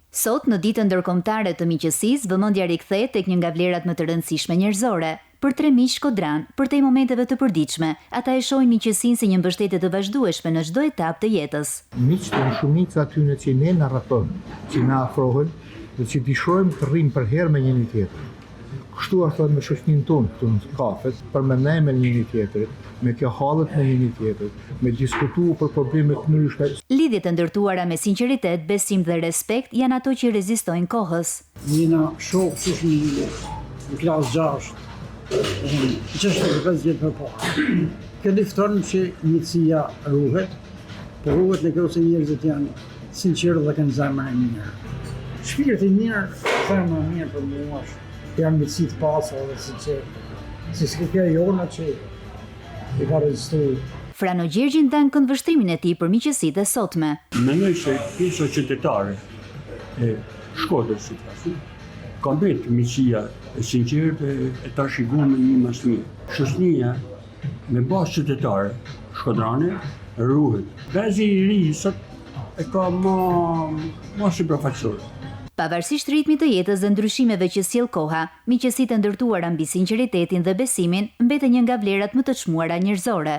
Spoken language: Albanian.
Sot, në ditën ndërkombëtare të miqësisë, vëmendja rikthehet tek një nga vlerat më të rëndësishme njerëzore. Për tre miq shkodran, përtej momenteve të përditshme, ata e shohin miqësinë si një mbështetje të vazhdueshme në çdo etapë të jetës. Miqtë janë shumica aty që ne na rrethojnë, që na afrohen dhe që dishojmë të rrimë për herë me njëri tjetrin. Kështu ashtu me shoqërinë tonë këtu në kafet, përmendojmë me njëri tjetrin, me kjo hallet me njëri tjetrin, me diskutuar për probleme të ndryshme. Lidhjet e ndërtuara me sinqeritet, besim dhe respekt janë ato që rezistojnë kohës. Jena shok që fëmijë, në klasë 6, 65 vjetë përpara. Kjo difton që njësia ruhet, por ruhet në kjo se njerëzit janë sinqerë dhe kanë zemër e mirë. Shpirti i mirë, zemër e mirë për mua është janë mitësi të pasura dhe sinqerë. Si s'ka jona që i ka rezistur. Frano Gjergji ndan këndvështrimin e tij për miqësitë e sotme. Mendoj se pjesa qytetare e Shkodrës, si thashë, ka mbetë miqësia e sinqertë e trashëguar me një mas mirë. Shoqënia me bazë qytetare shkodrane ruhet. Vezi i ri sot e ka më sipërfaqësor. Pavarësisht ritmit të jetës dhe ndryshimeve që sjell koha, miqësitë e ndërtuara mbi sinqeritetin dhe besimin mbeten një nga vlerat më të çmuara njerëzore.